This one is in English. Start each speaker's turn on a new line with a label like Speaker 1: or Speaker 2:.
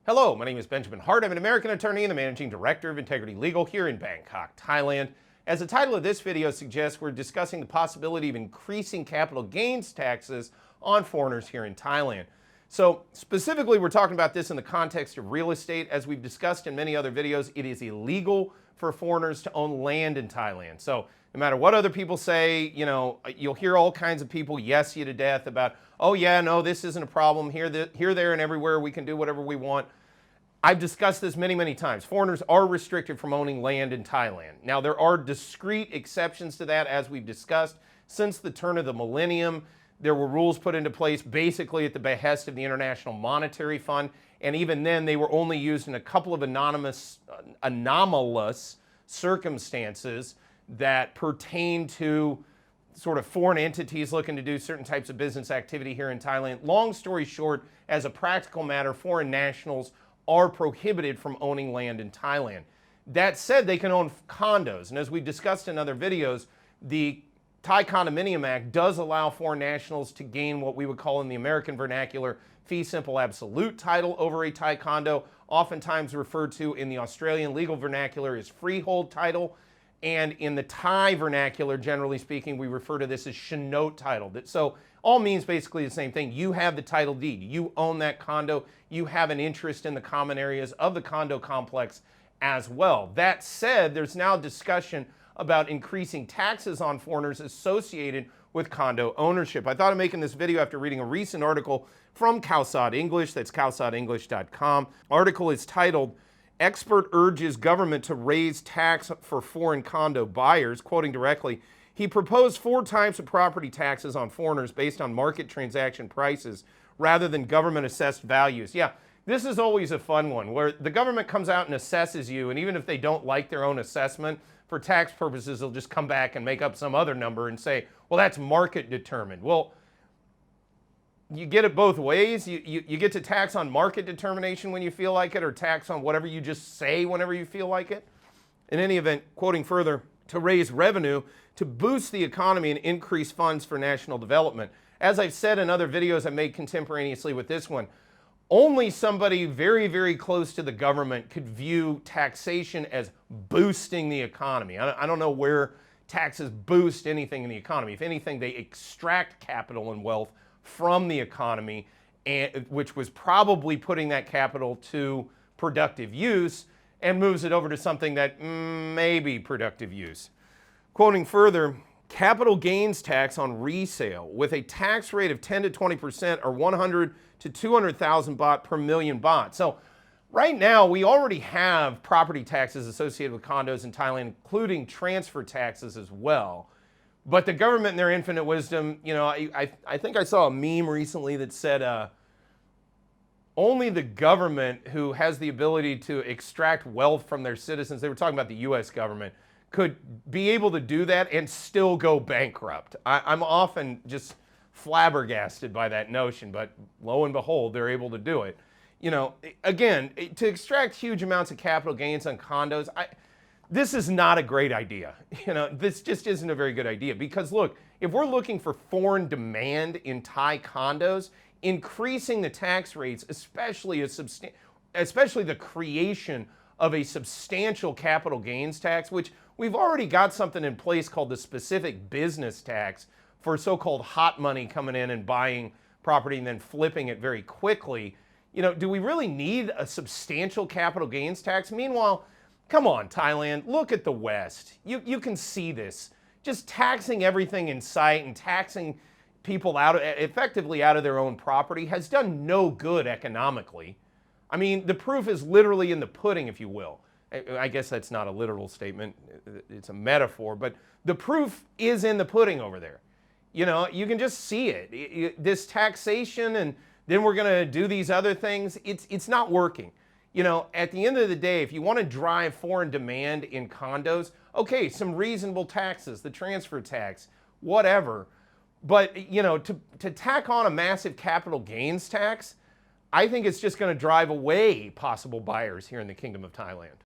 Speaker 1: Hello, my name is Benjamin Hart. I'm an American attorney and the Managing Director of Integrity Legal here in Bangkok, Thailand. As the title of this video suggests, we're discussing the possibility of increasing capital gains taxes on foreigners here in Thailand. So specifically, we're talking about this in the context of real estate. As we've discussed in many other videos, it is illegal for foreigners to own land in Thailand. So no matter what other people say, you'll hear all kinds of people yes you to death about, oh yeah, no, this isn't a problem. Here, there, and everywhere we can do whatever we want. I've discussed this many, many times. Foreigners are restricted from owning land in Thailand. Now, there are discrete exceptions to that, as we've discussed. Since the turn of the millennium, there were rules put into place basically at the behest of the International Monetary Fund, and even then they were only used in a couple of anomalous circumstances that pertain to sort of foreign entities looking to do certain types of business activity here in Thailand. Long story short, as a practical matter, foreign nationals are prohibited from owning land in Thailand. That said, they can own condos, and as we've discussed in other videos, the Thai Condominium Act does allow foreign nationals to gain what we would call in the American vernacular fee simple absolute title over a Thai condo, oftentimes referred to in the Australian legal vernacular as freehold title, and in the Thai vernacular, generally speaking, we refer to this as shinote title. So all means basically the same thing. You have the title deed. You own that condo. You have an interest in the common areas of the condo complex as well. That said, there's now discussion about increasing taxes on foreigners associated with condo ownership. I thought of making this video after reading a recent article from Khao English. That's khaosadenglish.com. Article is titled, "Expert Urges Government to Raise Tax for Foreign Condo Buyers." Quoting directly, he proposed 4 types of property taxes on foreigners based on market transaction prices rather than government assessed values. Yeah, this is always a fun one where the government comes out and assesses you, and even if they don't like their own assessment, for tax purposes, they'll just come back and make up some other number and say, well, that's market determined. Well, you get it both ways. You get to tax on market determination when you feel like it, or tax on whatever you just say whenever you feel like it. In any event, quoting further, to raise revenue, to boost the economy and increase funds for national development. As I've said in other videos I've made contemporaneously with this one, only somebody very, very close to the government could view taxation as boosting the economy. I don't know where taxes boost anything in the economy. If anything, they extract capital and wealth from the economy, which was probably putting that capital to productive use, and moves it over to something that may be productive use. Quoting further, capital gains tax on resale with a tax rate of 10 to 20% or 100 to 200,000 baht per million baht. So right now we already have property taxes associated with condos in Thailand, including transfer taxes as well. But the government in their infinite wisdom, I think I saw a meme recently that said only the government who has the ability to extract wealth from their citizens, they were talking about the US government, could be able to do that and still go bankrupt. I'm often just flabbergasted by that notion, but lo and behold, they're able to do it. Again, to extract huge amounts of capital gains on condos, this is not a great idea. This just isn't a very good idea, because look, if we're looking for foreign demand in Thai condos, increasing the tax rates, especially the creation of a substantial capital gains tax, which we've already got something in place called the specific business tax for so-called hot money coming in and buying property and then flipping it very quickly. Do we really need a substantial capital gains tax? Meanwhile, come on, Thailand, look at the West. You can see this. Just taxing everything in sight and taxing people effectively out of their own property has done no good economically. I mean, the proof is literally in the pudding, if you will. I guess that's not a literal statement. It's a metaphor, but the proof is in the pudding over there. You can just see it. This taxation, and then we're going to do these other things. It's not working. At the end of the day, if you want to drive foreign demand in condos, okay, some reasonable taxes, the transfer tax, whatever. But, to tack on a massive capital gains tax, I think it's just going to drive away possible buyers here in the Kingdom of Thailand.